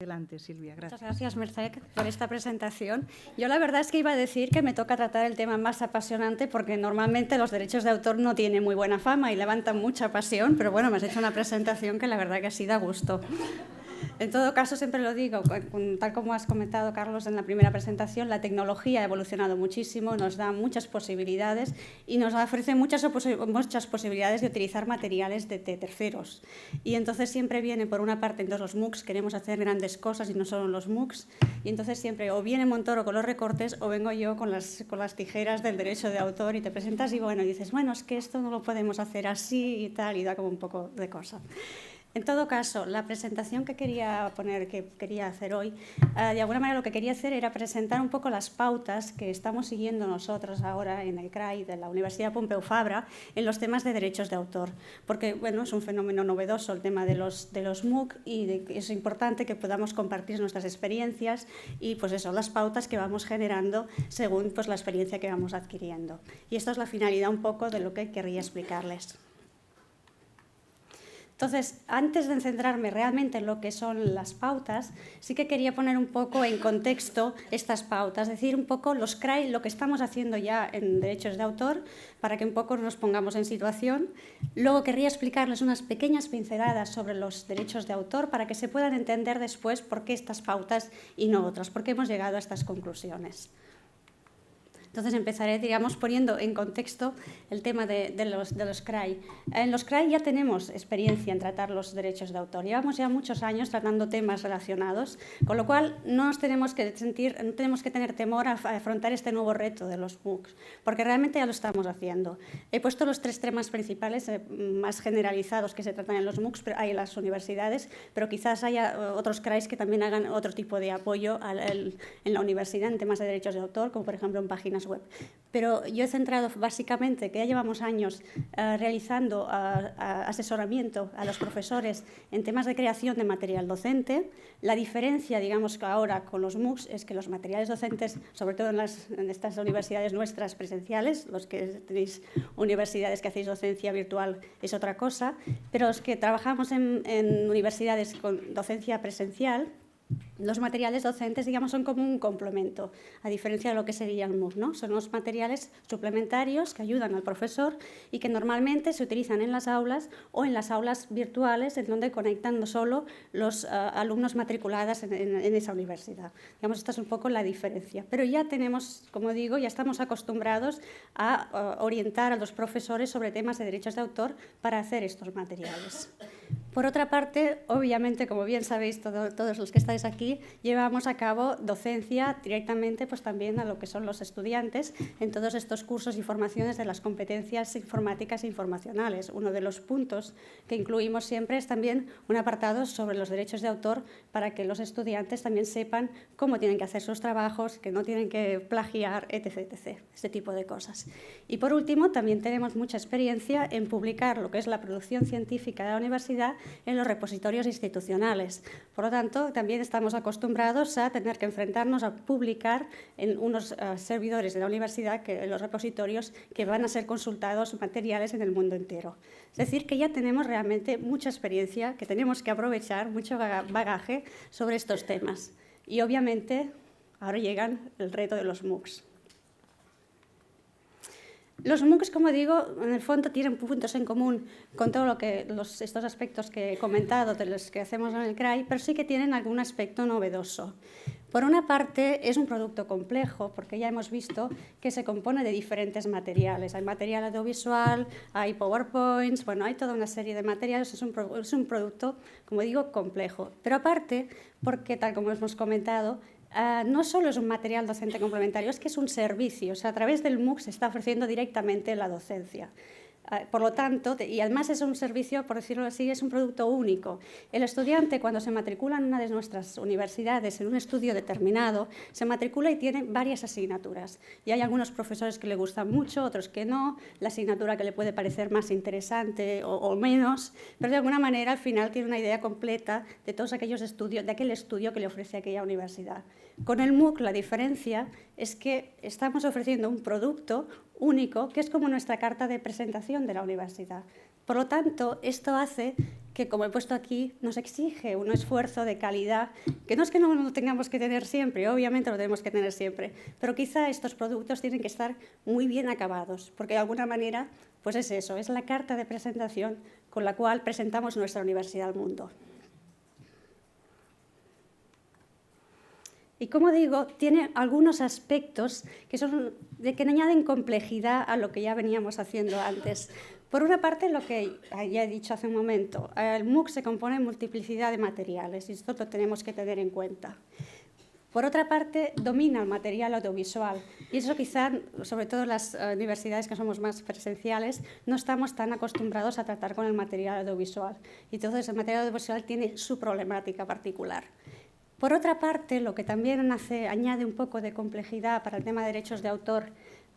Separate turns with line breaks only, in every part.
Adelante, Silvia, gracias.
Muchas gracias, Merced, por esta presentación. Yo la verdad es que iba a decir que me toca tratar el tema más apasionante porque normalmente los derechos de autor no tienen muy buena fama y levantan mucha pasión, pero bueno, me has hecho una presentación que la verdad que así da gusto. En todo caso, siempre lo digo, tal como has comentado, Carlos, en la primera presentación, la tecnología ha evolucionado muchísimo, nos da muchas posibilidades y nos ofrece muchas posibilidades de utilizar materiales de terceros. Y entonces siempre viene, por una parte, en todos los MOOCs queremos hacer grandes cosas y no solo en los MOOCs, y entonces siempre o viene Montoro con los recortes o vengo yo con las tijeras del derecho de autor y te presentas y bueno, y dices, bueno, es que esto no lo podemos hacer así y tal, y da como un poco de cosa. En todo caso, la presentación que quería hacer hoy, de alguna manera lo que quería hacer era presentar un poco las pautas que estamos siguiendo nosotros ahora en el CRAI de la Universidad Pompeu Fabra en los temas de derechos de autor, porque bueno, es un fenómeno novedoso el tema de los MOOC y es importante que podamos compartir nuestras experiencias y pues eso, las pautas que vamos generando según pues, la experiencia que vamos adquiriendo. Y esta es la finalidad un poco de lo que querría explicarles. Entonces, antes de centrarme realmente en lo que son las pautas, sí que quería poner un poco en contexto estas pautas, es decir, un poco los CRAI, lo que estamos haciendo ya en derechos de autor, para que un poco nos pongamos en situación. Luego querría explicarles unas pequeñas pinceladas sobre los derechos de autor para que se puedan entender después por qué estas pautas y no otras, por qué hemos llegado a estas conclusiones. Entonces empezaré, digamos, poniendo en contexto el tema de los CRAI. En los CRAI ya tenemos experiencia en tratar los derechos de autor. Llevamos ya muchos años tratando temas relacionados, con lo cual no tenemos que tener temor a afrontar este nuevo reto de los MOOCs, porque realmente ya lo estamos haciendo. He puesto los 3 temas principales más generalizados que se tratan en los MOOCs, pero hay en las universidades, pero quizás haya otros CRAIs que también hagan otro tipo de apoyo en la universidad en temas de derechos de autor, como por ejemplo en páginas web. Pero yo he centrado básicamente que ya llevamos años realizando asesoramiento a los profesores en temas de creación de material docente. La diferencia, digamos, que ahora con los MOOCs es que los materiales docentes, sobre todo en estas universidades nuestras presenciales, los que tenéis universidades que hacéis docencia virtual es otra cosa, pero los que trabajamos en universidades con docencia presencial, los materiales docentes, digamos, son como un complemento, a diferencia de lo que sería el MOOC, ¿no? Son los materiales suplementarios que ayudan al profesor y que normalmente se utilizan en las aulas o en las aulas virtuales, en donde conectan no solo los alumnos matriculados en esa universidad. Digamos, esta es un poco la diferencia. Pero ya tenemos, como digo, ya estamos acostumbrados a orientar a los profesores sobre temas de derechos de autor para hacer estos materiales. Por otra parte, obviamente, como bien sabéis todos los que estáis aquí, llevamos a cabo docencia directamente pues, también a lo que son los estudiantes en todos estos cursos y formaciones de las competencias informáticas e informacionales. Uno de los puntos que incluimos siempre es también un apartado sobre los derechos de autor para que los estudiantes también sepan cómo tienen que hacer sus trabajos, que no tienen que plagiar, etc., etc., este tipo de cosas. Y por último, también tenemos mucha experiencia en publicar lo que es la producción científica de la universidad en los repositorios institucionales. Por lo tanto, también estamos acostumbrados a tener que enfrentarnos a publicar en unos servidores de la universidad, en los repositorios que van a ser consultados materiales en el mundo entero. Es decir, que ya tenemos realmente mucha experiencia, que tenemos que aprovechar, mucho bagaje sobre estos temas. Y obviamente, ahora llegan el reto de los MOOCs. Los MOOCs, como digo, en el fondo tienen puntos en común con todo estos aspectos que he comentado de los que hacemos en el CRAI, pero sí que tienen algún aspecto novedoso. Por una parte, es un producto complejo, porque ya hemos visto que se compone de diferentes materiales. Hay material audiovisual, hay PowerPoints, bueno, hay toda una serie de materiales. Es un producto, como digo, complejo. Pero aparte, porque tal como hemos comentado, no solo es un material docente complementario, es que es un servicio. O sea, a través del MOOC se está ofreciendo directamente la docencia. Por lo tanto, y además es un servicio, por decirlo así, es un producto único. El estudiante, cuando se matricula en una de nuestras universidades, en un estudio determinado, se matricula y tiene varias asignaturas. Y hay algunos profesores que le gustan mucho, otros que no, la asignatura que le puede parecer más interesante o menos, pero de alguna manera al final tiene una idea completa de todos aquellos estudios, de aquel estudio que le ofrece aquella universidad. Con el MOOC la diferencia es que estamos ofreciendo un producto único, que es como nuestra carta de presentación de la universidad. Por lo tanto, esto hace que, como he puesto aquí, nos exige un esfuerzo de calidad, que no es que no lo tengamos que tener siempre, obviamente lo tenemos que tener siempre, pero quizá estos productos tienen que estar muy bien acabados, porque de alguna manera, pues es eso, es la carta de presentación con la cual presentamos nuestra universidad al mundo. Y como digo, tiene algunos aspectos que añaden complejidad a lo que ya veníamos haciendo antes. Por una parte, lo que ya he dicho hace un momento, el MOOC se compone de multiplicidad de materiales y esto lo tenemos que tener en cuenta. Por otra parte, domina el material audiovisual y eso quizá, sobre todo en las universidades que somos más presenciales, no estamos tan acostumbrados a tratar con el material audiovisual. Y entonces el material audiovisual tiene su problemática particular. Por otra parte, lo que también añade un poco de complejidad para el tema de derechos de autor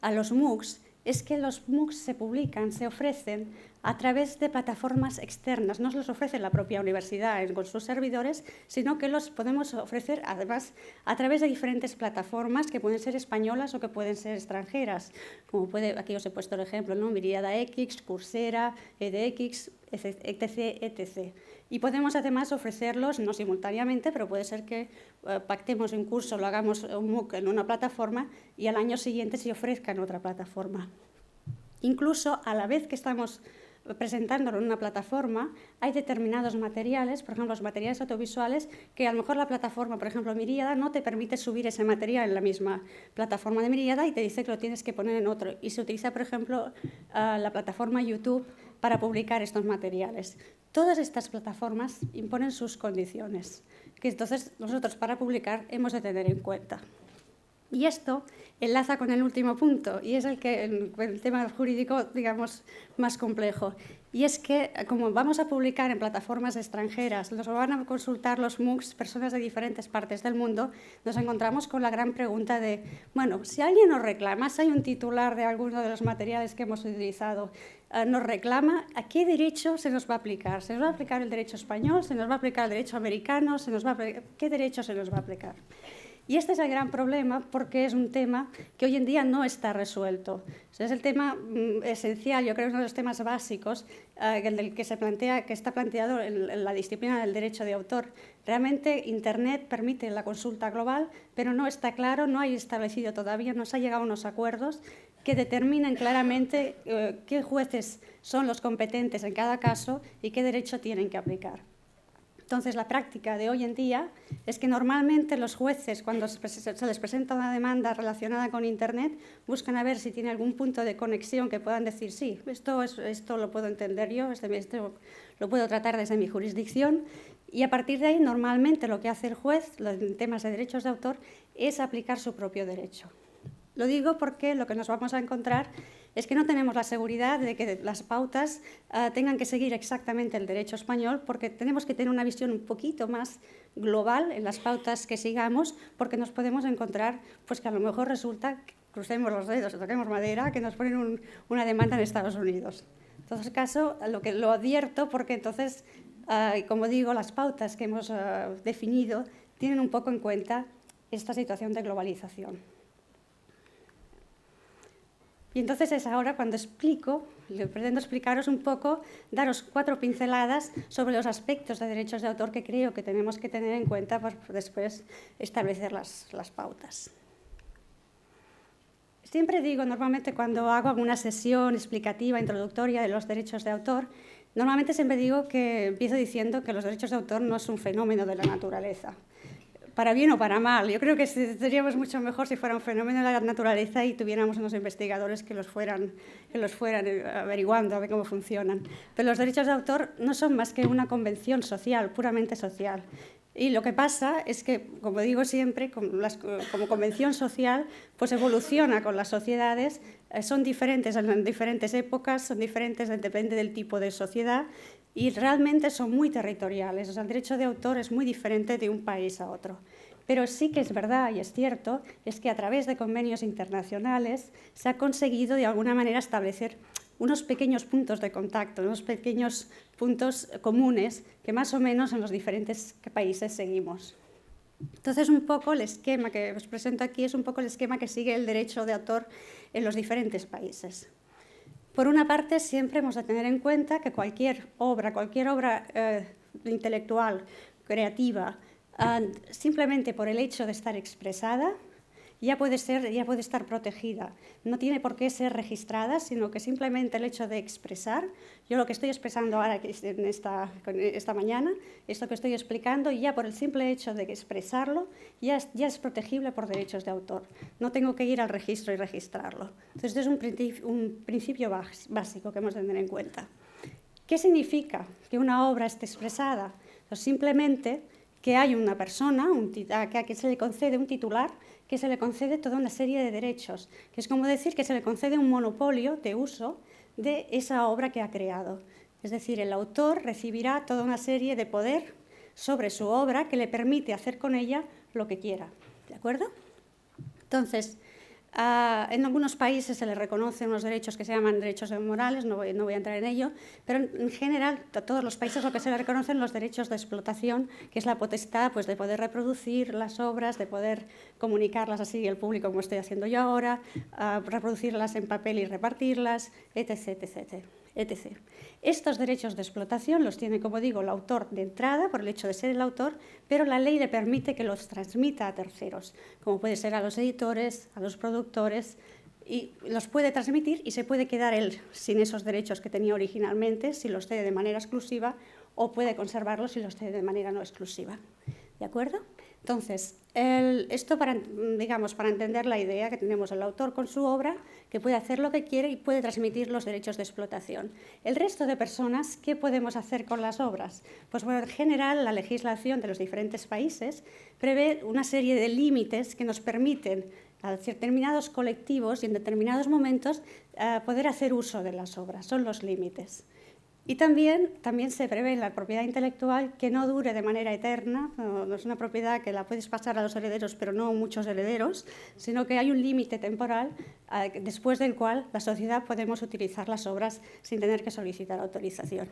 a los MOOCs es que los MOOCs se publican, se ofrecen a través de plataformas externas. No los ofrece la propia universidad con sus servidores, sino que los podemos ofrecer además a través de diferentes plataformas que pueden ser españolas o que pueden ser extranjeras. Como aquí os he puesto el ejemplo, ¿no? Miriada X, Coursera, edX, etc., etc. Y podemos además ofrecerlos, no simultáneamente, pero puede ser que pactemos un curso, lo hagamos un MOOC en una plataforma y al año siguiente se ofrezca en otra plataforma. Incluso a la vez que estamos presentándolo en una plataforma, hay determinados materiales, por ejemplo, los materiales audiovisuales, que a lo mejor la plataforma, por ejemplo, Miriada, no te permite subir ese material en la misma plataforma de Miriada y te dice que lo tienes que poner en otro. Y se utiliza, por ejemplo, la plataforma YouTube para publicar estos materiales. Todas estas plataformas imponen sus condiciones, que entonces nosotros para publicar hemos de tener en cuenta. Y esto enlaza con el último punto, y es el tema jurídico, digamos, más complejo. Y es que, como vamos a publicar en plataformas extranjeras, nos van a consultar los MOOCs, personas de diferentes partes del mundo, nos encontramos con la gran pregunta de, bueno, si alguien nos reclama, si hay un titular de alguno de los materiales que hemos utilizado, nos reclama, ¿a qué derecho se nos va a aplicar? ¿Se nos va a aplicar el derecho español? ¿Se nos va a aplicar el derecho americano? ¿Qué derecho se nos va a aplicar? Y este es el gran problema porque es un tema que hoy en día no está resuelto. O sea, es el tema esencial, yo creo que uno de los temas básicos del que está planteado en la disciplina del derecho de autor. Realmente Internet permite la consulta global, pero no está claro, no hay establecido todavía, no se ha llegado a unos acuerdos que determinen claramente qué jueces son los competentes en cada caso y qué derecho tienen que aplicar. Entonces, la práctica de hoy en día es que normalmente los jueces, cuando se les presenta una demanda relacionada con Internet, buscan a ver si tiene algún punto de conexión que puedan decir, sí, esto lo puedo entender yo, esto lo puedo tratar desde mi jurisdicción, y a partir de ahí, normalmente lo que hace el juez en temas de derechos de autor es aplicar su propio derecho. Lo digo porque lo que nos vamos a encontrar es que no tenemos la seguridad de que las pautas tengan que seguir exactamente el derecho español, porque tenemos que tener una visión un poquito más global en las pautas que sigamos, porque nos podemos encontrar pues que a lo mejor resulta, crucemos los dedos, toquemos madera, que nos ponen una demanda en Estados Unidos. En todo caso, lo advierto porque entonces, como digo, las pautas que hemos definido tienen un poco en cuenta esta situación de globalización. Y entonces es ahora cuando pretendo explicaros un poco, daros 4 pinceladas sobre los aspectos de derechos de autor que creo que tenemos que tener en cuenta para después establecer las pautas. Siempre digo, normalmente cuando hago alguna sesión explicativa, introductoria de los derechos de autor, normalmente siempre digo que empiezo diciendo que los derechos de autor no es un fenómeno de la naturaleza. Para bien o para mal. Yo creo que seríamos mucho mejor si fuera un fenómeno de la naturaleza y tuviéramos unos investigadores que los fueran averiguando a ver cómo funcionan. Pero los derechos de autor no son más que una convención social, puramente social. Y lo que pasa es que, como digo siempre, como convención social, pues evoluciona con las sociedades, son diferentes en diferentes épocas, son diferentes, depende del tipo de sociedad, y realmente son muy territoriales. O sea, el derecho de autor es muy diferente de un país a otro. Pero sí que es verdad y es cierto, es que a través de convenios internacionales se ha conseguido de alguna manera establecer unos pequeños puntos de contacto, unos pequeños puntos comunes que más o menos en los diferentes países seguimos. Entonces, un poco el esquema que os presento aquí es un poco el esquema que sigue el derecho de autor en los diferentes países. Por una parte, siempre hemos de tener en cuenta que cualquier obra intelectual, creativa, simplemente por el hecho de estar expresada, ya puede estar protegida. No tiene por qué ser registrada, sino que simplemente el hecho de expresar, yo lo que estoy expresando ahora esta mañana, esto que estoy explicando, ya por el simple hecho de expresarlo, ya es protegible por derechos de autor. No tengo que ir al registro y registrarlo. Entonces, este es un principio básico que hemos de tener en cuenta. ¿Qué significa que una obra esté expresada? Pues simplemente que hay una persona a que se le concede un titular, que se le concede toda una serie de derechos, que es como decir que se le concede un monopolio de uso de esa obra que ha creado. Es decir, el autor recibirá toda una serie de poder sobre su obra que le permite hacer con ella lo que quiera. ¿De acuerdo? Entonces, en algunos países se les reconocen unos derechos que se llaman derechos morales, no voy a entrar en ello, pero en general a todos los países lo que se les reconocen los derechos de explotación, que es la potestad pues, de poder reproducir las obras, de poder comunicarlas así al público como estoy haciendo yo ahora, reproducirlas en papel y repartirlas, etc. Estos derechos de explotación los tiene, como digo, el autor de entrada, por el hecho de ser el autor, pero la ley le permite que los transmita a terceros, como puede ser a los editores, a los productores, y los puede transmitir y se puede quedar él sin esos derechos que tenía originalmente, si los cede de manera exclusiva, o puede conservarlos si los cede de manera no exclusiva. ¿De acuerdo? Entonces, esto para entender la idea que tenemos el autor con su obra, que puede hacer lo que quiere y puede transmitir los derechos de explotación. El resto de personas, ¿qué podemos hacer con las obras? Pues bueno, en general, la legislación de los diferentes países prevé una serie de límites que nos permiten a determinados colectivos y en determinados momentos poder hacer uso de las obras. Son los límites. Y también se prevé en la propiedad intelectual que no dure de manera eterna, no es una propiedad que la puedes pasar a los herederos, pero no muchos herederos, sino que hay un límite temporal después del cual la sociedad podemos utilizar las obras sin tener que solicitar autorización.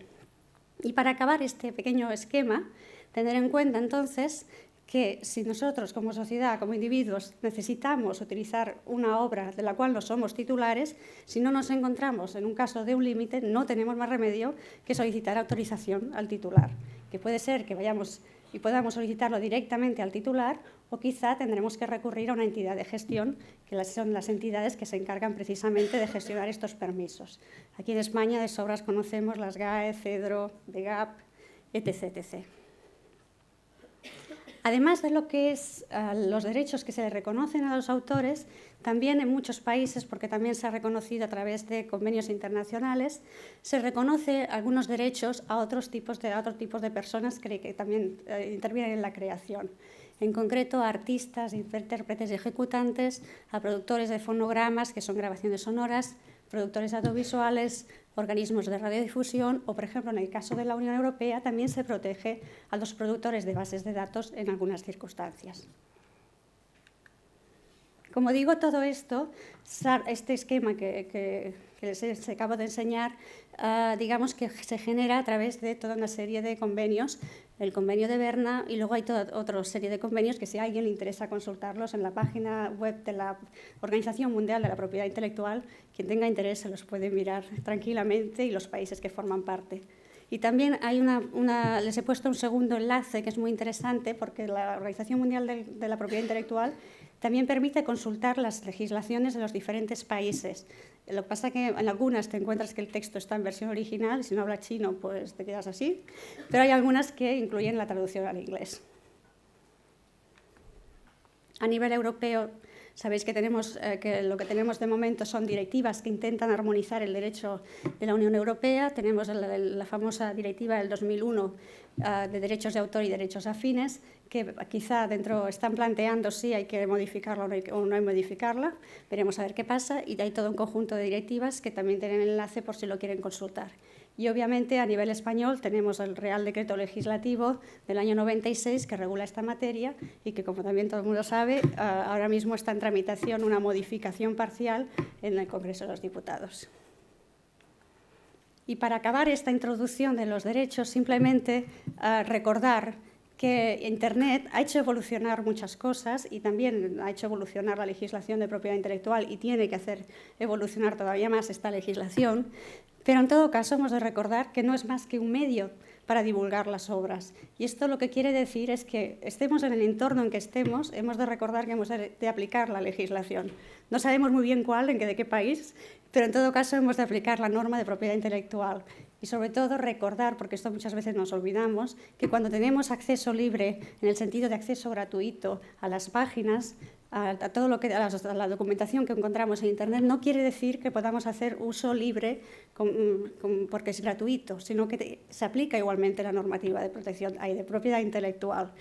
Y para acabar este pequeño esquema, tener en cuenta entonces que si nosotros como sociedad, como individuos, necesitamos utilizar una obra de la cual no somos titulares, si no nos encontramos en un caso de un límite, no tenemos más remedio que solicitar autorización al titular, que puede ser que vayamos y podamos solicitarlo directamente al titular o quizá tendremos que recurrir a una entidad de gestión, que son las entidades que se encargan precisamente de gestionar estos permisos. Aquí en España de sobras conocemos las GAE, CEDRO, DEGAP, etc. Además de lo que es los derechos que se le reconocen a los autores, también en muchos países, porque también se ha reconocido a través de convenios internacionales, se reconoce algunos derechos a otros tipos de personas que también intervienen en la creación. En concreto, a artistas, intérpretes y ejecutantes, a productores de fonogramas, que son grabaciones sonoras, productores audiovisuales, organismos de radiodifusión o, por ejemplo, en el caso de la Unión Europea, también se protege a los productores de bases de datos en algunas circunstancias. Como digo, todo esto, este esquema que les acabo de enseñar, digamos que se genera a través de toda una serie de convenios, el convenio de Berna y luego hay otra serie de convenios que si a alguien le interesa consultarlos en la página web de la Organización Mundial de la Propiedad Intelectual, quien tenga interés se los puede mirar tranquilamente y los países que forman parte. Y también hay les he puesto un segundo enlace que es muy interesante porque la Organización Mundial de la Propiedad Intelectual también permite consultar las legislaciones de los diferentes países. Lo que pasa es que en algunas te encuentras que el texto está en versión original y si no hablas chino pues te quedas así, pero hay algunas que incluyen la traducción al inglés. A nivel europeo, sabéis que lo que tenemos de momento son directivas que intentan armonizar el derecho de la Unión Europea. Tenemos la famosa directiva del 2001 de derechos de autor y derechos afines, que quizá dentro están planteando si hay que modificarla o no hay que modificarla. Veremos a ver qué pasa. Y hay todo un conjunto de directivas que también tienen enlace por si lo quieren consultar. Y obviamente a nivel español tenemos el Real Decreto Legislativo del año 96 que regula esta materia y que, como también todo el mundo sabe, ahora mismo está en tramitación una modificación parcial en el Congreso de los Diputados. Y para acabar esta introducción de los derechos, simplemente recordar que Internet ha hecho evolucionar muchas cosas y también ha hecho evolucionar la legislación de propiedad intelectual y tiene que hacer evolucionar todavía más esta legislación, pero en todo caso hemos de recordar que no es más que un medio para divulgar las obras. Y esto lo que quiere decir es que estemos en el entorno en que estemos, hemos de recordar que hemos de aplicar la legislación. No sabemos muy bien cuál, de qué país, pero en todo caso hemos de aplicar la norma de propiedad intelectual. Y sobre todo recordar, porque esto muchas veces nos olvidamos, que cuando tenemos acceso libre, en el sentido de acceso gratuito a las páginas, a todo lo que, a la documentación que encontramos en Internet, no quiere decir que podamos hacer uso libre porque es gratuito, sino que se aplica igualmente la normativa de protección de propiedad intelectual.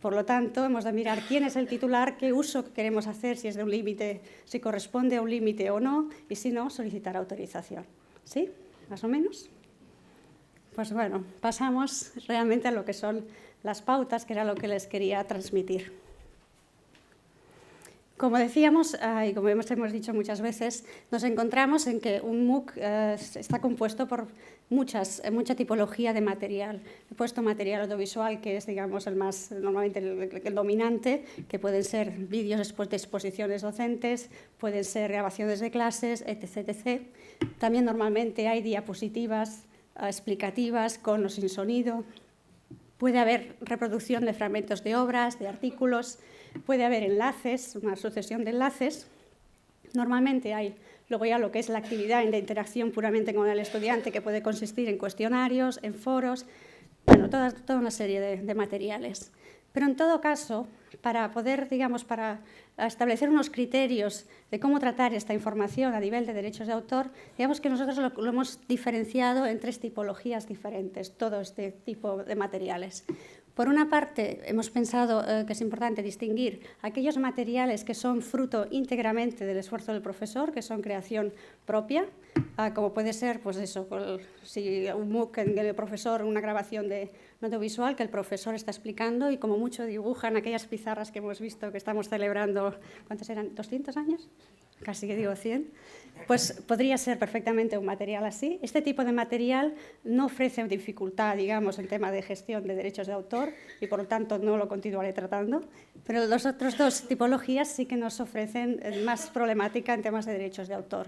Por lo tanto, hemos de mirar quién es el titular, qué uso queremos hacer, si es de un límite, si corresponde a un límite o no, y si no, solicitar autorización. ¿Sí? ¿Más o menos? Pues bueno, pasamos realmente a lo que son las pautas, que era lo que les quería transmitir. Como decíamos, y como hemos dicho muchas veces, nos encontramos en que un MOOC está compuesto por mucha tipología de material. He puesto material audiovisual, que es, digamos, normalmente el dominante, que pueden ser vídeos de exposiciones docentes, pueden ser grabaciones de clases, etc., etc. También normalmente hay diapositivas explicativas con o sin sonido. Puede haber reproducción de fragmentos de obras, de artículos, puede haber enlaces, una sucesión de enlaces. Normalmente hay luego ya lo que es la actividad de interacción puramente con el estudiante, que puede consistir en cuestionarios, en foros, bueno, toda una serie de materiales. Pero en todo caso, para poder, digamos, para establecer unos criterios de cómo tratar esta información a nivel de derechos de autor, digamos que nosotros lo hemos diferenciado en 3 tipologías diferentes, todo este tipo de materiales. Por una parte, hemos pensado que es importante distinguir aquellos materiales que son fruto íntegramente del esfuerzo del profesor, que son creación propia, como puede ser, pues eso, si un MOOC en el profesor, una grabación de audiovisual que el profesor está explicando y como mucho dibujan aquellas pizarras que hemos visto que estamos celebrando, ¿cuántos eran? ¿200 años? Casi que digo 100. Pues podría ser perfectamente un material así. Este tipo de material no ofrece dificultad, digamos, en tema de gestión de derechos de autor y, por lo tanto, no lo continuaré tratando. Pero las otras 2 tipologías sí que nos ofrecen más problemática en temas de derechos de autor.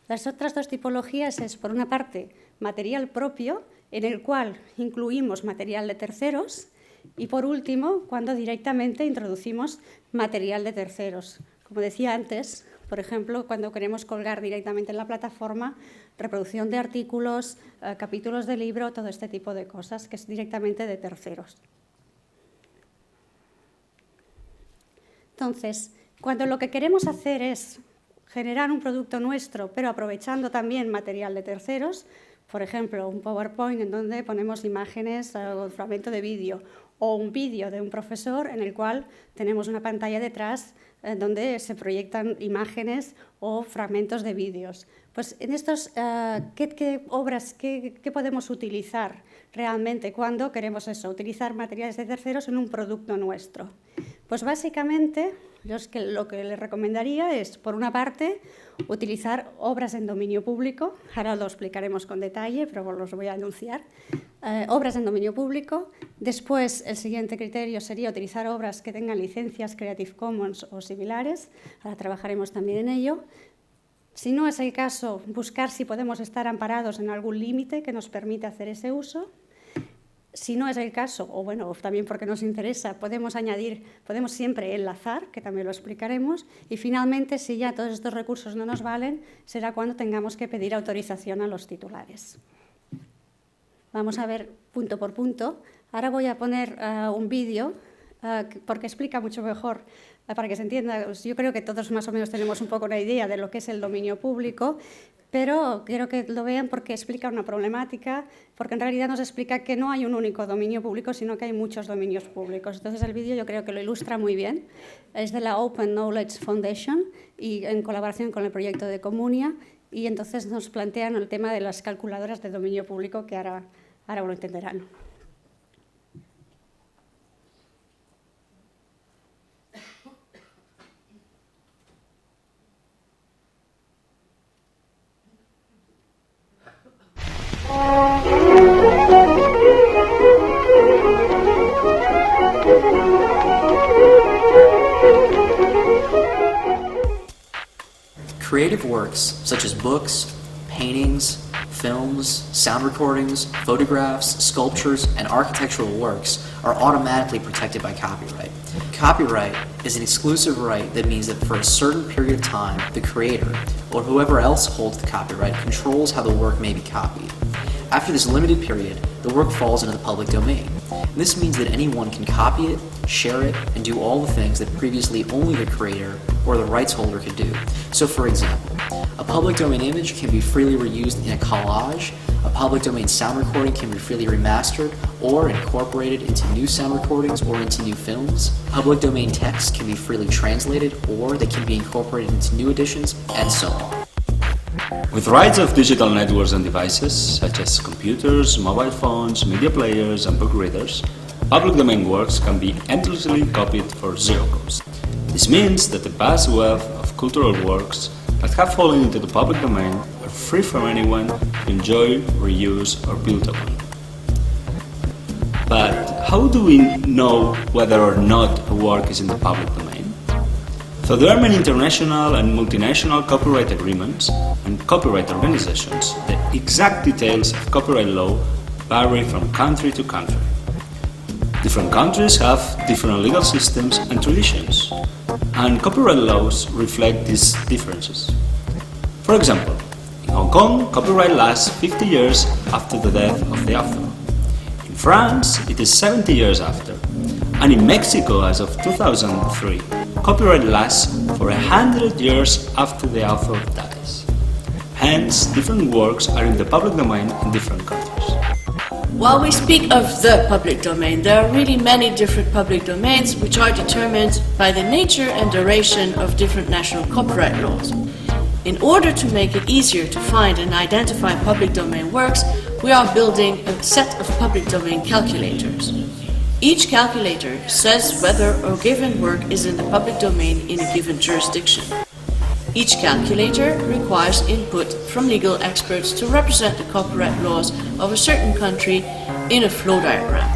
Las otras 2 tipologías es, por una parte, material propio, en el cual incluimos material de terceros, y, por último, cuando directamente introducimos material de terceros. Como decía antes, por ejemplo, cuando queremos colgar directamente en la plataforma, reproducción de artículos, capítulos de libro, todo este tipo de cosas, que es directamente de terceros. Entonces, cuando lo que queremos hacer es generar un producto nuestro, pero aprovechando también material de terceros, por ejemplo, un PowerPoint en donde ponemos imágenes o un fragmento de vídeo, o un vídeo de un profesor en el cual tenemos una pantalla detrás donde se proyectan imágenes o fragmentos de vídeos. Pues en estos, ¿qué obras, qué podemos utilizar realmente cuando queremos eso, utilizar materiales de terceros en un producto nuestro? Pues básicamente lo que les recomendaría es, por una parte, utilizar obras en dominio público. Ahora lo explicaremos con detalle, pero los voy a anunciar. Obras en dominio público. Después, el siguiente criterio sería utilizar obras que tengan licencias Creative Commons o similares. Ahora trabajaremos también en ello. Si no es el caso, buscar si podemos estar amparados en algún límite que nos permita hacer ese uso. Si no es el caso, o bueno, también porque nos interesa, podemos siempre enlazar, que también lo explicaremos, y finalmente, si ya todos estos recursos no nos valen, será cuando tengamos que pedir autorización a los titulares. Vamos a ver punto por punto. Ahora voy a poner un vídeo, porque explica mucho mejor, para que se entienda. Yo creo que todos más o menos tenemos un poco una idea de lo que es el dominio público, pero quiero que lo vean porque explica una problemática, porque en realidad nos explica que no hay un único dominio público, sino que hay muchos dominios públicos. Entonces el vídeo yo creo que lo ilustra muy bien. Es de la Open Knowledge Foundation y en colaboración con el proyecto de Comunia, y entonces nos plantean el tema de las calculadoras de dominio público, que ahora lo entenderán.
Creative works, such as books, paintings, films, sound recordings, photographs, sculptures, and architectural works are automatically protected by copyright. Copyright is an exclusive right that means that for a certain period of time, the creator, or whoever else holds the copyright, controls how the work may be copied. After this limited period, the work falls into the public domain. And this means that anyone can copy it, share it, and do all the things that previously only the creator or the rights holder could do. So for example, a public domain image can be freely reused in a collage, a public domain sound recording can be freely remastered or incorporated into new sound recordings or into new films. Public domain text can be freely translated or they can be incorporated into new editions, and so on.
With rights of digital networks and devices, such as computers, mobile phones, media players, and book readers, public domain works can be endlessly copied for zero cost. This means that the vast wealth of cultural works that have fallen into the public domain are free from anyone to enjoy, reuse, or build upon. But how do we know whether or not a work is in the public domain? So there are many international and multinational copyright agreements and copyright organizations. The exact details of copyright law vary from country to country. Different countries have different legal systems and traditions, and copyright laws reflect these differences. For example, in Hong Kong, copyright lasts 50 years after the death of the author. In France, it is 70 years after, and in Mexico, as of 2003, copyright lasts for 100 years after the author dies. Hence, different works are in the public domain in different countries.
While we speak of the public domain, there are really many different public domains which are determined by the nature and duration of different national copyright laws. In order to make it easier to find and identify public domain works, we are building a set of public domain calculators. Each calculator says whether a given work is in the public domain in a given jurisdiction. Each calculator requires input from legal experts to represent the copyright laws of a certain country in a flow diagram.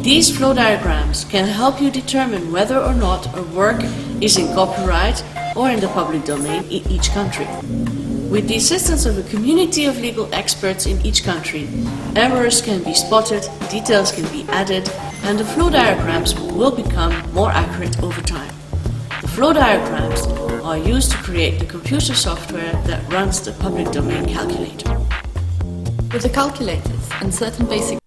These flow diagrams can help you determine whether or not a work is in copyright or in the public domain in each country. With the assistance of a community of legal experts in each country, errors can be spotted, details can be added, and the flow diagrams will become more accurate over time. The flow diagrams are used to create the computer software that runs the public domain calculator.
With the calculators and certain basic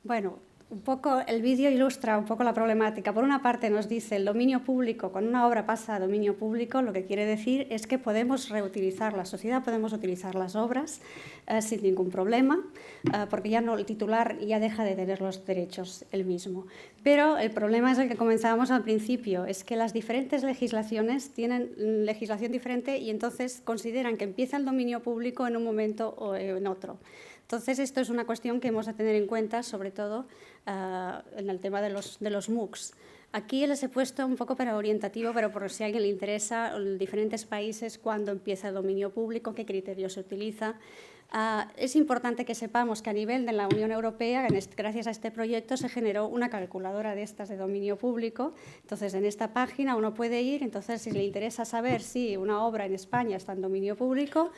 Bueno, un poco el vídeo ilustra un poco la problemática. Por una parte nos dice el dominio público, cuando una obra pasa a dominio público, lo que quiere decir es que podemos reutilizar la sociedad, podemos utilizar las obras sin ningún problema, porque ya no, el titular ya deja de tener los derechos él mismo. Pero el problema es el que comenzábamos al principio, es que las diferentes legislaciones tienen legislación diferente y entonces consideran que empieza el dominio público en un momento o en otro. Entonces, esto es una cuestión que hemos de tener en cuenta, sobre todo en el tema de los MOOCs. Aquí les he puesto un poco para orientativo, pero por si a alguien le interesa, en diferentes países, cuándo empieza el dominio público, qué criterios se utiliza. Es importante que sepamos que a nivel de la Unión Europea, gracias a este proyecto, se generó una calculadora de estas de dominio público. Entonces, en esta página uno puede ir, entonces si le interesa saber si una obra en España está en dominio público,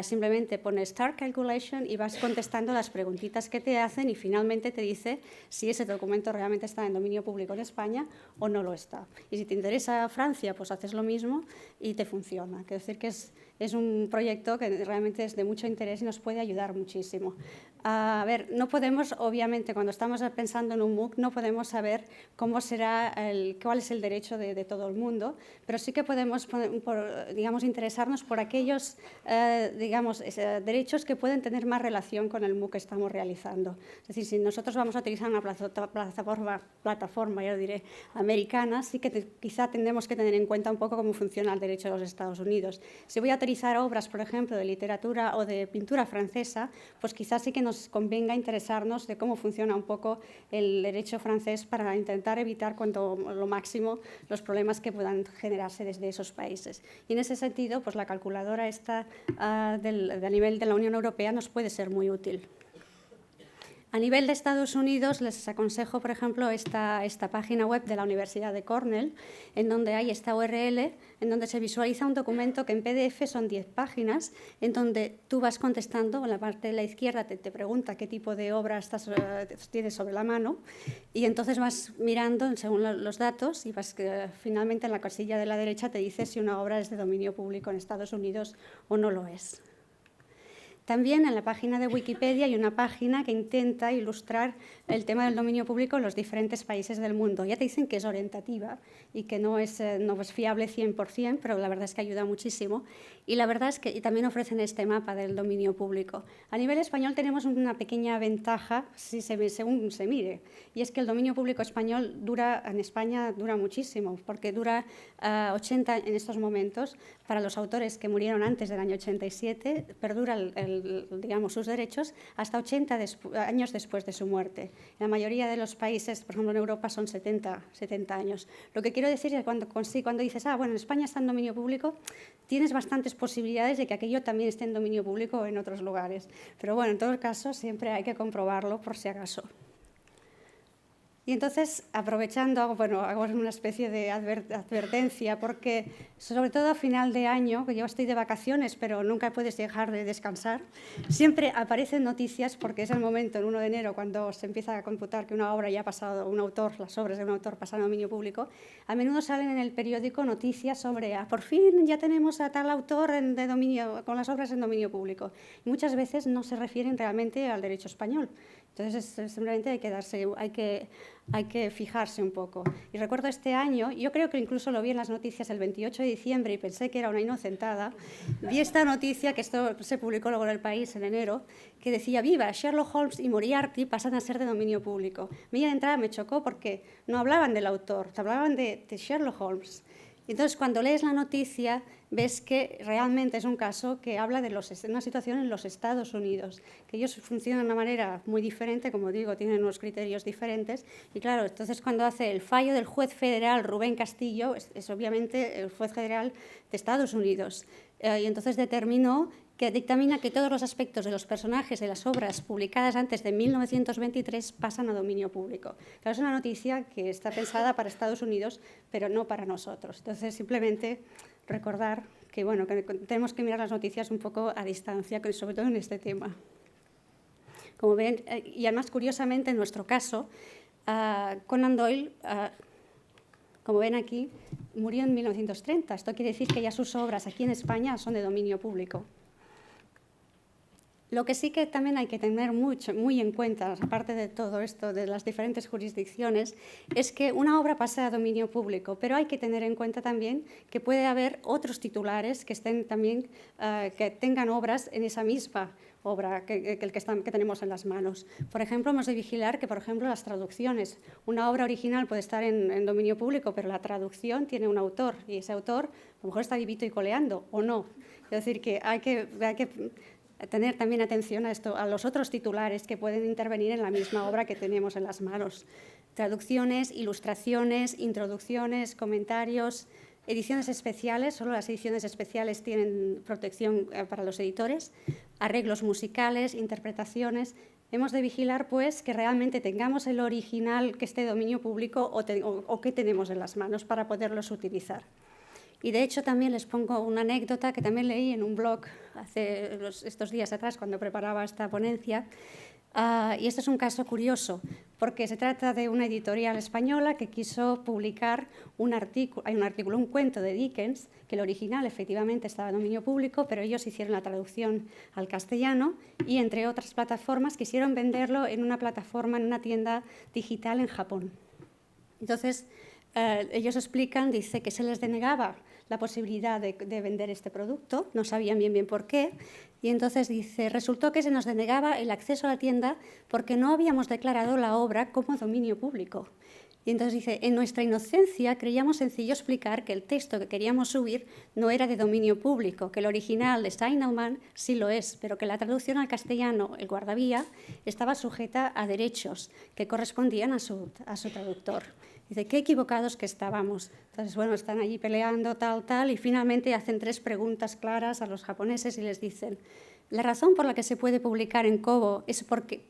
simplemente pone Start Calculation y vas contestando las preguntitas que te hacen y finalmente te dice si ese documento realmente está en dominio público en España o no lo está. Y si te interesa Francia, pues haces lo mismo y te funciona. Quiero decir que es un proyecto que realmente es de mucho interés y nos puede ayudar muchísimo. A ver, no podemos, obviamente, cuando estamos pensando en un MOOC, no podemos saber cómo será cuál es el derecho de todo el mundo, pero sí que podemos, digamos, interesarnos por aquellos, derechos que pueden tener más relación con el MOOC que estamos realizando. Es decir, si nosotros vamos a utilizar una plataforma, ya lo diré, americana, sí que quizá tendremos que tener en cuenta un poco cómo funciona el derecho de los Estados Unidos. Si voy a utilizar obras, por ejemplo, de literatura o de pintura francesa, pues quizás sí que nos convenga interesarnos de cómo funciona un poco el derecho francés para intentar evitar lo máximo los problemas que puedan generarse desde esos países. Y en ese sentido, pues la calculadora esta a nivel de la Unión Europea nos puede ser muy útil. A nivel de Estados Unidos, les aconsejo, por ejemplo, esta página web de la Universidad de Cornell, en donde hay esta URL, en donde se visualiza un documento que en PDF son 10 páginas, en donde tú vas contestando, en la parte de la izquierda te pregunta qué tipo de obra tienes sobre la mano, y entonces vas mirando según los datos y finalmente en la casilla de la derecha te dice si una obra es de dominio público en Estados Unidos o no lo es. También en la página de Wikipedia hay una página que intenta ilustrar el tema del dominio público en los diferentes países del mundo. Ya te dicen que es orientativa y que no es fiable 100%, pero la verdad es que ayuda muchísimo. Y la verdad es que también ofrecen este mapa del dominio público. A nivel español tenemos una pequeña ventaja, según se mire, y es que el dominio público español en España dura muchísimo, porque dura 80 en estos momentos. Para los autores que murieron antes del año 87, perdura digamos, sus derechos hasta 80 años después de su muerte. En la mayoría de los países, por ejemplo en Europa, son 70 años. Lo que quiero decir es que cuando dices, bueno, en España está en dominio público, tienes bastantes posibilidades de que aquello también esté en dominio público en otros lugares. Pero bueno, en todo caso, siempre hay que comprobarlo por si acaso. Y entonces, aprovechando, hago una especie de advertencia, porque sobre todo a final de año, que yo estoy de vacaciones, pero nunca puedes dejar de descansar, siempre aparecen noticias, porque es el momento, el 1 de enero, cuando se empieza a computar que una obra ya ha pasado, las obras de un autor pasan a dominio público, a menudo salen en el periódico noticias sobre, por fin ya tenemos a tal autor con las obras en dominio público. Y muchas veces no se refieren realmente al derecho español. Entonces, simplemente hay que fijarse un poco. Y recuerdo este año, yo creo que incluso lo vi en las noticias el 28 de diciembre y pensé que era una inocentada, vi esta noticia, que esto se publicó luego en El País en enero, que decía, viva, Sherlock Holmes y Moriarty pasan a ser de dominio público. A mí de entrada me chocó porque no hablaban del autor, hablaban de Sherlock Holmes. Entonces, cuando lees la noticia, ves que realmente es un caso que habla de una situación en los Estados Unidos, que ellos funcionan de una manera muy diferente, como digo, tienen unos criterios diferentes. Y claro, entonces cuando hace el fallo del juez federal Rubén Castillo, es obviamente el juez federal de Estados Unidos, y entonces dictamina que todos los aspectos de los personajes de las obras publicadas antes de 1923 pasan a dominio público. Claro, es una noticia que está pensada para Estados Unidos, pero no para nosotros. Entonces, simplemente recordar que tenemos que mirar las noticias un poco a distancia, sobre todo en este tema. Como ven, y además, curiosamente, en nuestro caso, Conan Doyle, como ven aquí, murió en 1930. Esto quiere decir que ya sus obras aquí en España son de dominio público. Lo que sí que también hay que tener muy en cuenta, aparte de todo esto de las diferentes jurisdicciones, es que una obra pasa a dominio público, pero hay que tener en cuenta también que puede haber otros titulares que que tengan obras en esa misma obra que tenemos en las manos. Por ejemplo, hemos de vigilar que, por ejemplo, las traducciones. Una obra original puede estar en dominio público, pero la traducción tiene un autor, y ese autor a lo mejor está vivito y coleando, o no. Es decir, que hay que tener también atención a los otros titulares que pueden intervenir en la misma obra que tenemos en las manos. Traducciones, ilustraciones, introducciones, comentarios, ediciones especiales, solo las ediciones especiales tienen protección para los editores, arreglos musicales, interpretaciones. Hemos de vigilar, pues, que realmente tengamos el original que esté de dominio público o que tenemos en las manos para poderlos utilizar. Y de hecho también les pongo una anécdota que también leí en un blog estos días atrás cuando preparaba esta ponencia. Y este es un caso curioso porque se trata de una editorial española que quiso publicar un cuento de Dickens, que el original efectivamente estaba en dominio público, pero ellos hicieron la traducción al castellano y, entre otras plataformas, quisieron venderlo en una plataforma, en una tienda digital en Japón. Entonces, ellos explican, dice que se les denegaba la posibilidad de vender este producto, no sabían bien por qué, Y entonces dice, resultó que se nos denegaba el acceso a la tienda porque no habíamos declarado la obra como dominio público. Y entonces dice, en nuestra inocencia creíamos sencillo explicar que el texto que queríamos subir no era de dominio público, que el original de Steinaumann sí lo es, pero que la traducción al castellano, el guardavía, estaba sujeta a derechos que correspondían a su traductor. Dice, qué equivocados que estábamos. Entonces, bueno, están allí peleando, tal, y finalmente hacen 3 preguntas claras a los japoneses y les dicen, la razón por la que se puede publicar en Kobo es porque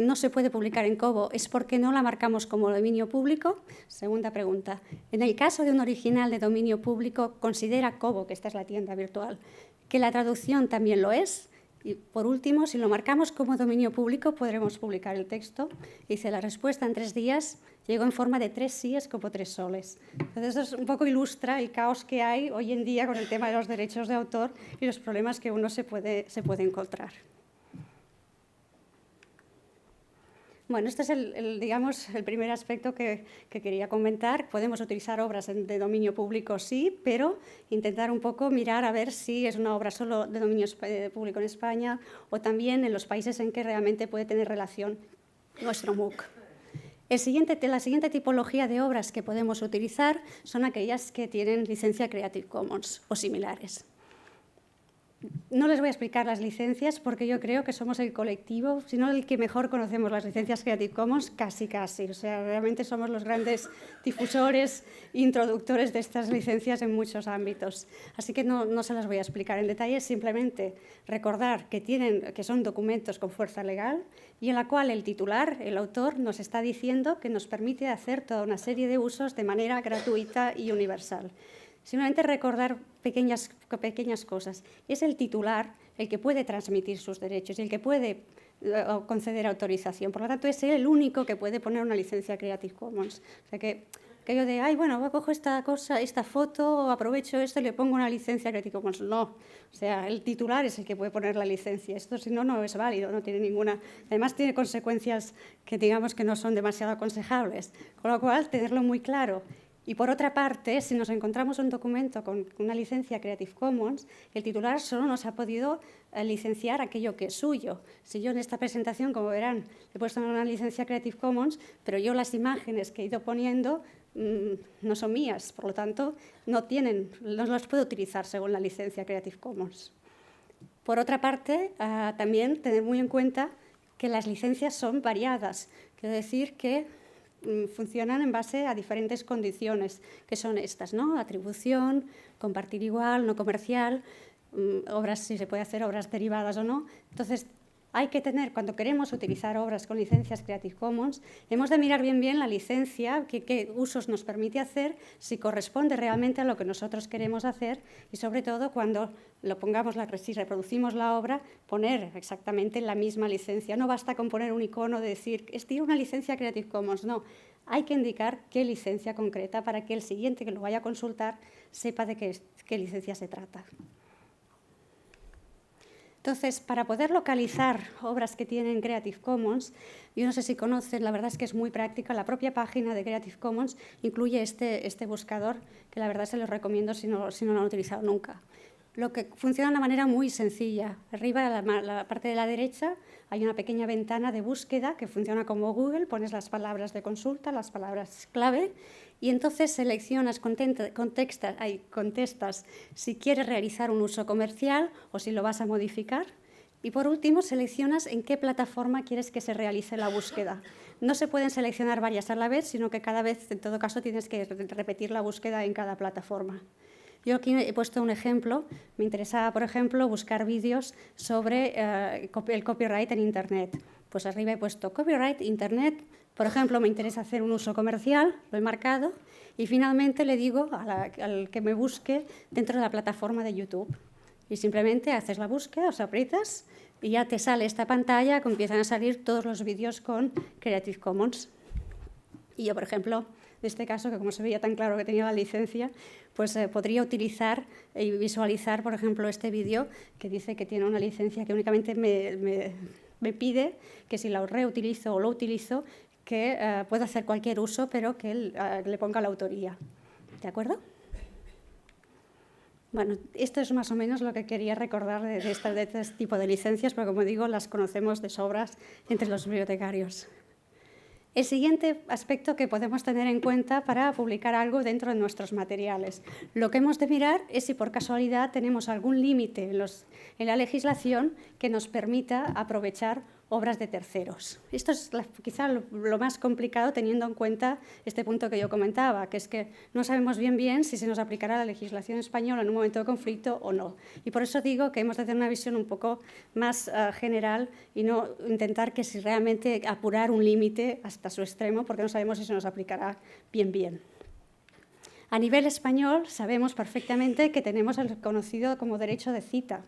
no se puede publicar en Kobo es porque no la marcamos como dominio público. Segunda pregunta, en el caso de un original de dominio público, ¿considera Kobo, que esta es la tienda virtual, que la traducción también lo es? Y por último, si lo marcamos como dominio público, podremos publicar el texto. Dice, la respuesta en 3 días llegó en forma de 3 síes como 3 soles. Entonces, eso un poco ilustra el caos que hay hoy en día con el tema de los derechos de autor y los problemas que uno se puede encontrar. Bueno, este es el primer aspecto que quería comentar. Podemos utilizar obras de dominio público, sí, pero intentar un poco mirar a ver si es una obra solo de dominio público en España o también en los países en que realmente puede tener relación nuestro MOOC. La siguiente tipología de obras que podemos utilizar son aquellas que tienen licencia Creative Commons o similares. No les voy a explicar las licencias porque yo creo que somos el colectivo, si no el que mejor conocemos las licencias Creative Commons, casi. O sea, realmente somos los grandes difusores, introductores de estas licencias en muchos ámbitos. Así que no se las voy a explicar en detalle, simplemente recordar que son documentos con fuerza legal y en la cual el titular, el autor, nos está diciendo que nos permite hacer toda una serie de usos de manera gratuita y universal. Simplemente recordar pequeñas cosas. Es el titular el que puede transmitir sus derechos y el que puede conceder autorización. Por lo tanto, es él el único que puede poner una licencia Creative Commons. O sea que yo de, cojo esta foto, aprovecho esto y le pongo una licencia Creative Commons. No, o sea, el titular es el que puede poner la licencia. Esto, si no, no es válido, no tiene ninguna... Además, tiene consecuencias que digamos que no son demasiado aconsejables. Con lo cual, tenerlo muy claro. Y por otra parte, si nos encontramos un documento con una licencia Creative Commons, el titular solo nos ha podido licenciar aquello que es suyo. Si yo en esta presentación, como verán, he puesto una licencia Creative Commons, pero yo las imágenes que he ido poniendo no son mías, por lo tanto, no las puedo utilizar según la licencia Creative Commons. Por otra parte, también tener muy en cuenta que las licencias son variadas. Quiero decir que funcionan en base a diferentes condiciones, que son estas, ¿no? Atribución, compartir igual, no comercial, obras, si se puede hacer obras derivadas o no. Entonces, hay que tener, cuando queremos utilizar obras con licencias Creative Commons, hemos de mirar bien la licencia, qué usos nos permite hacer, si corresponde realmente a lo que nosotros queremos hacer y, sobre todo, cuando si reproducimos la obra, poner exactamente la misma licencia. No basta con poner un icono de decir, tiene una licencia Creative Commons, no. Hay que indicar qué licencia concreta para que el siguiente que lo vaya a consultar sepa de qué licencia se trata. Entonces, para poder localizar obras que tienen Creative Commons, yo no sé si conocen, la verdad es que es muy práctica, la propia página de Creative Commons incluye este buscador, que la verdad se los recomiendo si no lo han utilizado nunca. Lo que funciona de una manera muy sencilla. Arriba, en la parte de la derecha, hay una pequeña ventana de búsqueda que funciona como Google, pones las palabras de consulta, las palabras clave, y entonces seleccionas, contestas si quieres realizar un uso comercial o si lo vas a modificar. Y por último, seleccionas en qué plataforma quieres que se realice la búsqueda. No se pueden seleccionar varias a la vez, sino que cada vez, en todo caso, tienes que repetir la búsqueda en cada plataforma. Yo aquí he puesto un ejemplo. Me interesaba, por ejemplo, buscar vídeos sobre el copyright en Internet. Pues arriba he puesto copyright, Internet. Por ejemplo, me interesa hacer un uso comercial, lo he marcado. Y finalmente le digo al que me busque dentro de la plataforma de YouTube. Y simplemente haces la búsqueda, os aprietas y ya te sale esta pantalla que empiezan a salir todos los vídeos con Creative Commons. Y yo, por ejemplo, en este caso, que como se veía tan claro que tenía la licencia, pues podría utilizar y visualizar, por ejemplo, este vídeo que dice que tiene una licencia que únicamente me pide que si la reutilizo o lo utilizo, que pueda hacer cualquier uso, pero que le ponga la autoría. ¿De acuerdo? Bueno, esto es más o menos lo que quería recordar de este tipo de licencias, pero como digo, las conocemos de sobras entre los bibliotecarios. El siguiente aspecto que podemos tener en cuenta para publicar algo dentro de nuestros materiales. Lo que hemos de mirar es si por casualidad tenemos algún límite en la legislación que nos permita aprovechar obras de terceros. Esto es quizá lo más complicado teniendo en cuenta este punto que yo comentaba, que es que no sabemos bien si se nos aplicará la legislación española en un momento de conflicto o no. Y por eso digo que hemos de tener una visión un poco más general y no intentar que si realmente apurar un límite hasta su extremo, porque no sabemos si se nos aplicará bien. A nivel español sabemos perfectamente que tenemos el conocido como derecho de cita.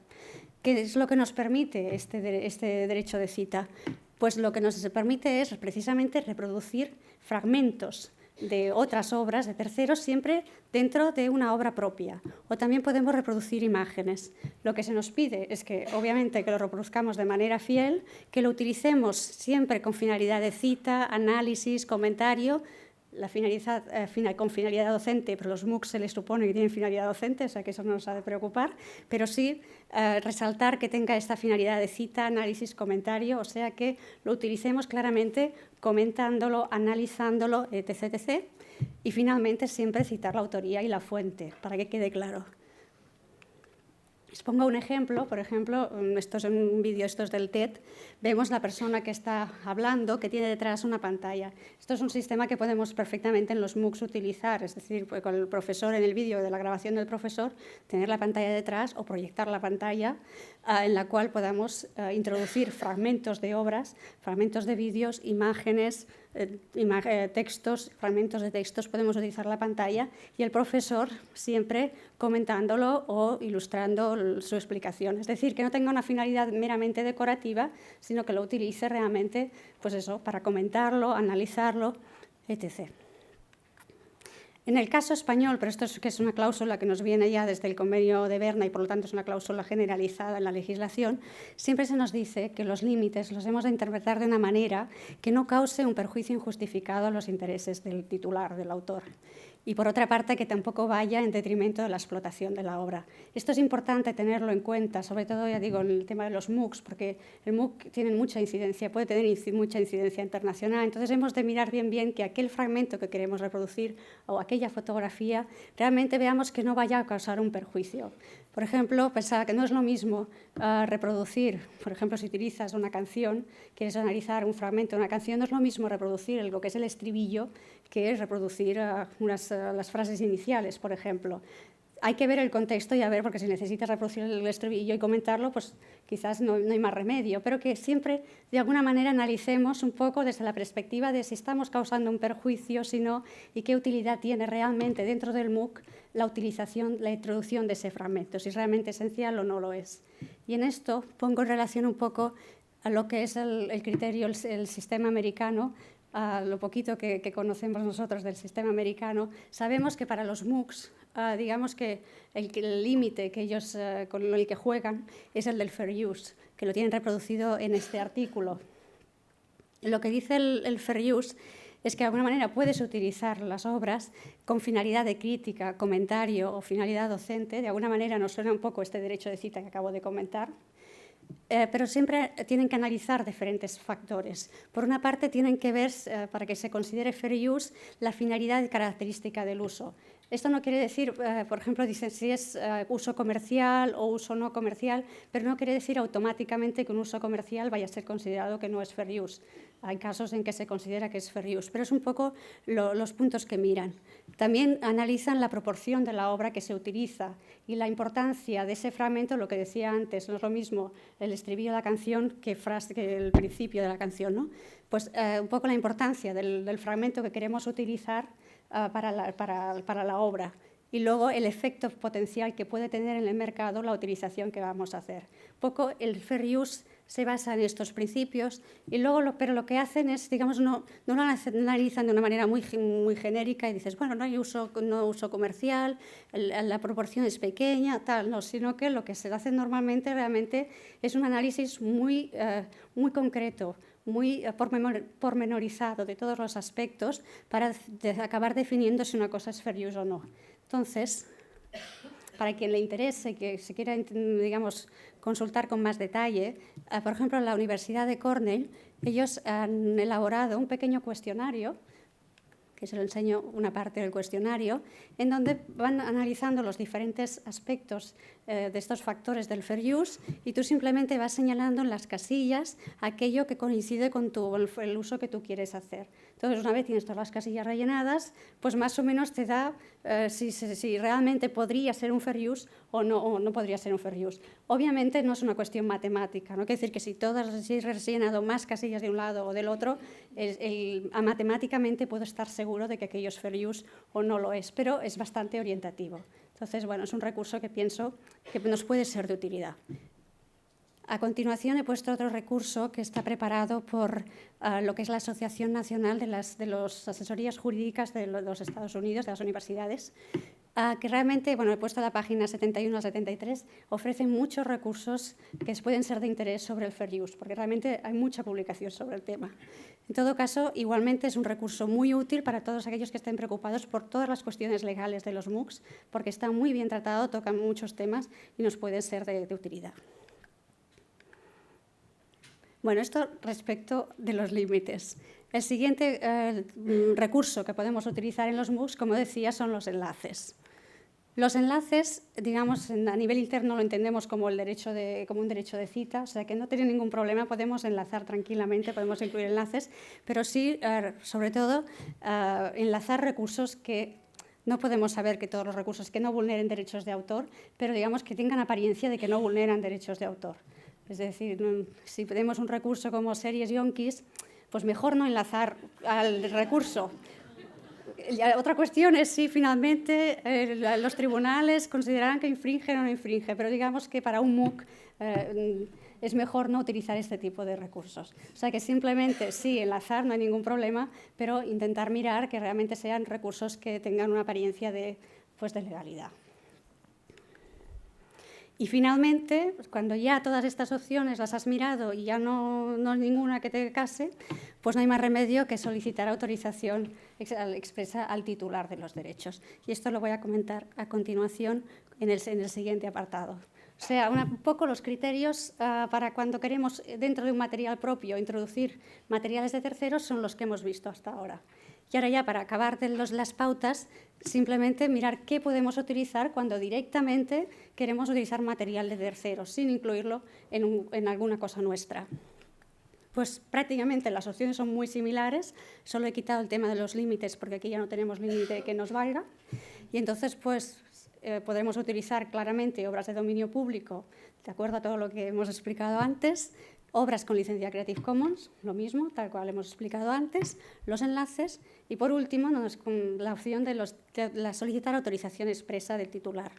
¿Qué es lo que nos permite este derecho de cita? Pues lo que nos permite es precisamente reproducir fragmentos de otras obras de terceros siempre dentro de una obra propia. O también podemos reproducir imágenes. Lo que se nos pide es que, obviamente, que lo reproduzcamos de manera fiel, que lo utilicemos siempre con finalidad de cita, análisis, comentario, con finalidad docente, pero los MOOCs se les supone que tienen finalidad docente, o sea que eso no nos ha de preocupar, pero sí resaltar que tenga esta finalidad de cita, análisis, comentario, o sea que lo utilicemos claramente comentándolo, analizándolo, etc. Y finalmente siempre citar la autoría y la fuente, para que quede claro. Les pongo un ejemplo, por ejemplo, esto es un vídeo, esto es del TED, vemos la persona que está hablando, que tiene detrás una pantalla. Esto es un sistema que podemos perfectamente en los MOOCs utilizar, es decir, pues con el profesor en el vídeo de la grabación del profesor, tener la pantalla detrás o proyectar la pantalla en la cual podamos introducir fragmentos de obras, fragmentos de vídeos, imágenes, textos, fragmentos de textos, podemos utilizar la pantalla y el profesor siempre comentándolo o ilustrando su explicación. Es decir, que no tenga una finalidad meramente decorativa, sino que lo utilice realmente, pues eso, para comentarlo, analizarlo, etc. En el caso español, pero esto es que es una cláusula que nos viene ya desde el Convenio de Berna y por lo tanto es una cláusula generalizada en la legislación, siempre se nos dice que los límites los hemos de interpretar de una manera que no cause un perjuicio injustificado a los intereses del titular, del autor. Y por otra parte, que tampoco vaya en detrimento de la explotación de la obra. Esto es importante tenerlo en cuenta, sobre todo, ya digo, en el tema de los MOOCs, porque el MOOC tiene mucha incidencia, puede tener mucha incidencia internacional. Entonces, hemos de mirar bien que aquel fragmento que queremos reproducir o aquella fotografía, realmente veamos que no vaya a causar un perjuicio. Por ejemplo, pensaba que no es lo mismo reproducir, por ejemplo, si utilizas una canción, quieres analizar un fragmento de una canción, no es lo mismo reproducir lo que es el estribillo que es reproducir las frases iniciales, por ejemplo. Hay que ver el contexto y a ver, porque si necesitas reproducir el estribillo y comentarlo, pues quizás no hay más remedio, pero que siempre, de alguna manera, analicemos un poco desde la perspectiva de si estamos causando un perjuicio, si no, y qué utilidad tiene realmente dentro del MOOC la utilización, la introducción de ese fragmento, si es realmente esencial o no lo es. Y en esto pongo en relación un poco a lo que es el criterio, el sistema americano, a lo poquito que conocemos nosotros del sistema americano, sabemos que para los MOOCs, digamos que el límite que ellos, con el que juegan es el del fair use, que lo tienen reproducido en este artículo. Lo que dice el fair use es que de alguna manera puedes utilizar las obras con finalidad de crítica, comentario o finalidad docente. De alguna manera nos suena un poco este derecho de cita que acabo de comentar. Pero siempre tienen que analizar diferentes factores. Por una parte, tienen que ver, para que se considere fair use, la finalidad y característica del uso. Esto no quiere decir, por ejemplo, dicen si es uso comercial o uso no comercial, pero no quiere decir automáticamente que un uso comercial vaya a ser considerado que no es fair use. Hay casos en que se considera que es fair use, pero es un poco los puntos que miran. También analizan la proporción de la obra que se utiliza y la importancia de ese fragmento, lo que decía antes, no es lo mismo el estribillo de la canción que el principio de la canción, ¿no? Pues un poco la importancia del fragmento que queremos utilizar para la obra y luego el efecto potencial que puede tener en el mercado la utilización que vamos a hacer. Poco el fair use se basa en estos principios y luego pero lo que hacen es, digamos, no lo analizan de una manera muy genérica y dices, bueno, no hay uso comercial, la proporción es pequeña, tal, no, sino que lo que se hace normalmente realmente es un análisis muy concreto, muy pormenorizado de todos los aspectos para acabar definiendo si una cosa es fair use o no. Entonces, Para quien le interese, que se quiera, digamos, consultar con más detalle, por ejemplo, en la Universidad de Cornell, ellos han elaborado un pequeño cuestionario, que se lo enseño una parte del cuestionario, en donde van analizando los diferentes aspectos de estos factores del fair use y tú simplemente vas señalando en las casillas aquello que coincide con el uso que tú quieres hacer. Entonces, una vez tienes todas las casillas rellenadas, pues más o menos te da si realmente podría ser un fair use o no podría ser un fair use. Obviamente no es una cuestión matemática, no quiere decir que si he rellenado más casillas de un lado o del otro, matemáticamente puedo estar seguro de que aquello es fair use o no lo es, pero es bastante orientativo. Entonces, bueno, es un recurso que pienso que nos puede ser de utilidad. A continuación he puesto otro recurso que está preparado por lo que es la Asociación Nacional de las Asesorías Jurídicas de los Estados Unidos, de las universidades, que realmente, bueno, he puesto la página 71 a 73, ofrecen muchos recursos que pueden ser de interés sobre el fair use, porque realmente hay mucha publicación sobre el tema. En todo caso, igualmente es un recurso muy útil para todos aquellos que estén preocupados por todas las cuestiones legales de los MOOCs, porque está muy bien tratado, toca muchos temas y nos puede ser de utilidad. Bueno, esto respecto de los límites. El siguiente recurso que podemos utilizar en los MOOCs, como decía, son los enlaces. Los enlaces, digamos, a nivel interno lo entendemos como un derecho de cita, o sea que no tiene ningún problema, podemos enlazar tranquilamente, podemos incluir enlaces, pero sí, sobre todo, enlazar recursos que no podemos saber que todos los recursos que no vulneren derechos de autor, pero digamos que tengan apariencia de que no vulneran derechos de autor. Es decir, si tenemos un recurso como series yonkis, pues mejor no enlazar al recurso. Otra cuestión es si finalmente los tribunales considerarán que infringe o no infringe, pero digamos que para un MOOC es mejor no utilizar este tipo de recursos. O sea que simplemente sí, enlazar, no hay ningún problema, pero intentar mirar que realmente sean recursos que tengan una apariencia de legalidad. Y finalmente, cuando ya todas estas opciones las has mirado y ya no hay ninguna que te case, pues no hay más remedio que solicitar autorización expresa al titular de los derechos. Y esto lo voy a comentar a continuación en el siguiente apartado. O sea, un poco los criterios para cuando queremos dentro de un material propio introducir materiales de terceros son los que hemos visto hasta ahora. Y ahora ya para acabar de las pautas, simplemente mirar qué podemos utilizar cuando directamente queremos utilizar material de terceros, sin incluirlo en alguna cosa nuestra. Pues prácticamente las opciones son muy similares, solo he quitado el tema de los límites porque aquí ya no tenemos límite que nos valga y entonces pues podremos utilizar claramente obras de dominio público de acuerdo a todo lo que hemos explicado antes, obras con licencia Creative Commons, lo mismo, tal cual hemos explicado antes, los enlaces y por último con la opción de solicitar autorización expresa del titular.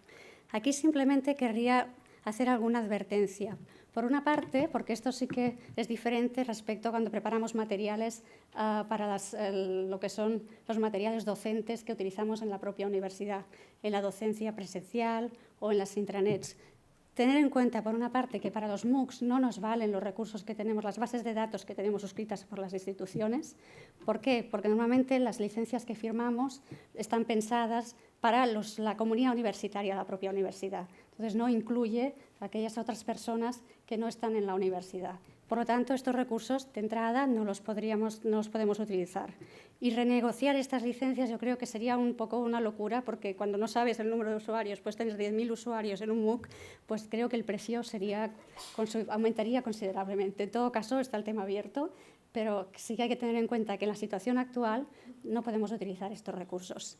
Aquí simplemente querría hacer alguna advertencia. Por una parte, porque esto sí que es diferente respecto a cuando preparamos materiales para lo que son los materiales docentes que utilizamos en la propia universidad, en la docencia presencial o en las intranets. Tener en cuenta, por una parte, que para los MOOCs no nos valen los recursos que tenemos, las bases de datos que tenemos suscritas por las instituciones. ¿Por qué? Porque normalmente las licencias que firmamos están pensadas para la comunidad universitaria de la propia universidad. Entonces, no incluye a aquellas otras personas que no están en la universidad. Por lo tanto, estos recursos de entrada no los podemos utilizar. Y renegociar estas licencias yo creo que sería un poco una locura, porque cuando no sabes el número de usuarios, puedes tener 10.000 usuarios en un MOOC, pues creo que el precio aumentaría considerablemente. En todo caso, está el tema abierto, pero sí que hay que tener en cuenta que en la situación actual no podemos utilizar estos recursos.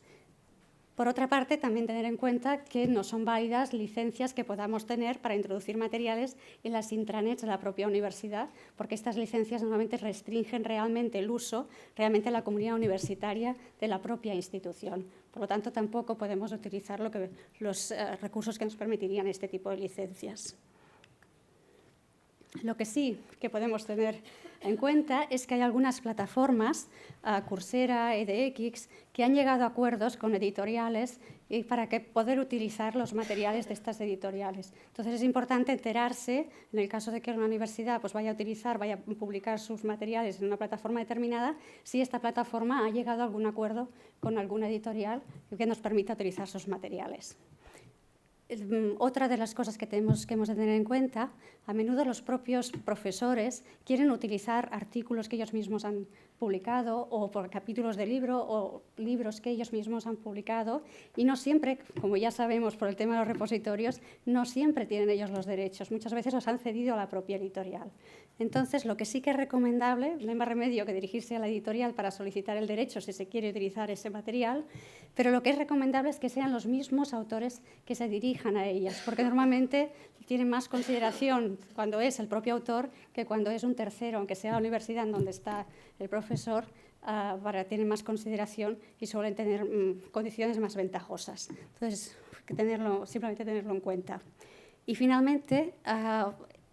Por otra parte, también tener en cuenta que no son válidas licencias que podamos tener para introducir materiales en las intranets de la propia universidad, porque estas licencias normalmente restringen realmente el uso, realmente la comunidad universitaria de la propia institución. Por lo tanto, tampoco podemos utilizar los recursos que nos permitirían este tipo de licencias. Lo que sí que podemos tener en cuenta es que hay algunas plataformas, Coursera, edX, que han llegado a acuerdos con editoriales para poder utilizar los materiales de estas editoriales. Entonces es importante enterarse, en el caso de que una universidad pues, vaya a publicar sus materiales en una plataforma determinada, si esta plataforma ha llegado a algún acuerdo con alguna editorial que nos permita utilizar sus materiales. Otra de las cosas que hemos de tener en cuenta, a menudo los propios profesores quieren utilizar artículos que ellos mismos han publicado o por capítulos de libro o libros que ellos mismos han publicado y no siempre, como ya sabemos por el tema de los repositorios, no siempre tienen ellos los derechos. Muchas veces los han cedido a la propia editorial. Entonces, lo que sí que es recomendable, no hay más remedio que dirigirse a la editorial para solicitar el derecho si se quiere utilizar ese material, pero lo que es recomendable es que sean los mismos autores que se dirijan a ellas, porque normalmente tienen más consideración cuando es el propio autor que cuando es un tercero, aunque sea la universidad en donde está el profesor, tienen más consideración y suelen tener condiciones más ventajosas. Entonces, simplemente tenerlo en cuenta. Y finalmente,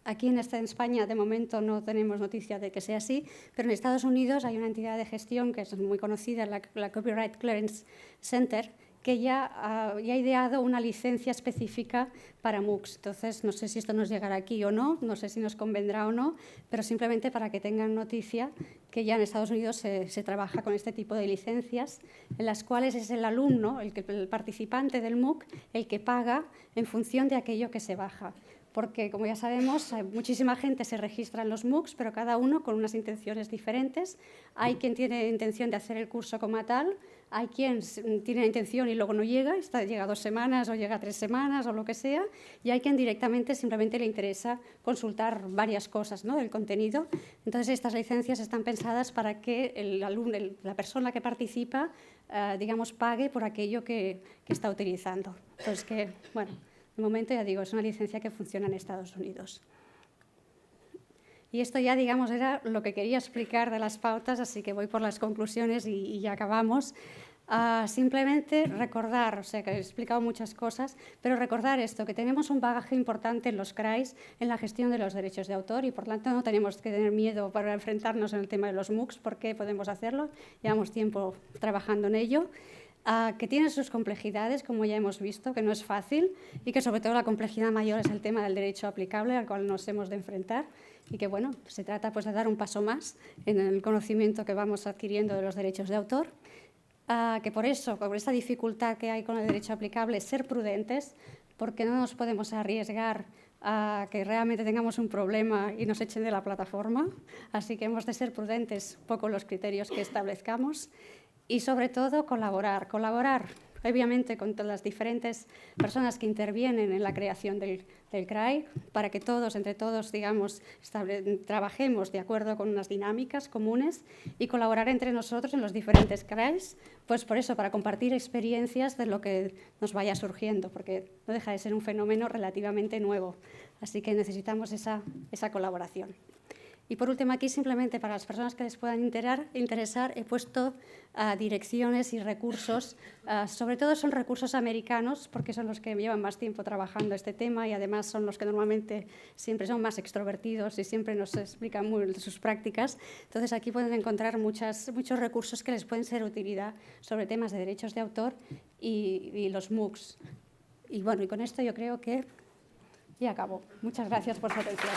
aquí en España de momento no tenemos noticia de que sea así, pero en Estados Unidos hay una entidad de gestión que es muy conocida, la Copyright Clearance Center, que ya ha ideado una licencia específica para MOOCs. Entonces, no sé si esto nos llegará aquí o no, no sé si nos convendrá o no, pero simplemente para que tengan noticia que ya en Estados Unidos se trabaja con este tipo de licencias, en las cuales es el alumno, el participante del MOOC, el que paga en función de aquello que se baja. Porque, como ya sabemos, muchísima gente se registra en los MOOCs, pero cada uno con unas intenciones diferentes. Hay quien tiene intención de hacer el curso como tal, hay quien tiene la intención y luego no llega, llega 2 semanas o llega 3 semanas o lo que sea, y hay quien directamente simplemente le interesa consultar varias cosas, ¿no?, del contenido. Entonces, estas licencias están pensadas para que el alumno, la persona que participa, digamos, pague por aquello que está utilizando. Entonces, bueno, de momento, ya digo, es una licencia que funciona en Estados Unidos. Y esto ya, digamos, era lo que quería explicar de las pautas, así que voy por las conclusiones y ya acabamos. Simplemente recordar, o sea, que he explicado muchas cosas, pero recordar esto, que tenemos un bagaje importante en los CRAIs en la gestión de los derechos de autor y, por tanto, no tenemos que tener miedo para enfrentarnos en el tema de los MOOCs, porque podemos hacerlo, llevamos tiempo trabajando en ello. Que tiene sus complejidades, como ya hemos visto, que no es fácil y que sobre todo la complejidad mayor es el tema del derecho aplicable al cual nos hemos de enfrentar y que, bueno, se trata pues de dar un paso más en el conocimiento que vamos adquiriendo de los derechos de autor, que por eso, por esta dificultad que hay con el derecho aplicable, ser prudentes, porque no nos podemos arriesgar a que realmente tengamos un problema y nos echen de la plataforma, así que hemos de ser prudentes un poco en los criterios que establezcamos. Y, sobre todo, colaborar, obviamente, con todas las diferentes personas que intervienen en la creación del CRAI, para que todos, entre todos, digamos, trabajemos de acuerdo con unas dinámicas comunes y colaborar entre nosotros en los diferentes CRAIs, pues por eso, para compartir experiencias de lo que nos vaya surgiendo, porque no deja de ser un fenómeno relativamente nuevo. Así que necesitamos esa colaboración. Y por último, aquí simplemente para las personas que les puedan interesar, he puesto direcciones y recursos. Sobre todo son recursos americanos, porque son los que llevan más tiempo trabajando este tema y además son los que normalmente siempre son más extrovertidos y siempre nos explican muy sus prácticas. Entonces, aquí pueden encontrar muchos recursos que les pueden ser de utilidad sobre temas de derechos de autor y los MOOCs. Y bueno, y con esto yo creo que ya acabo. Muchas gracias por su atención.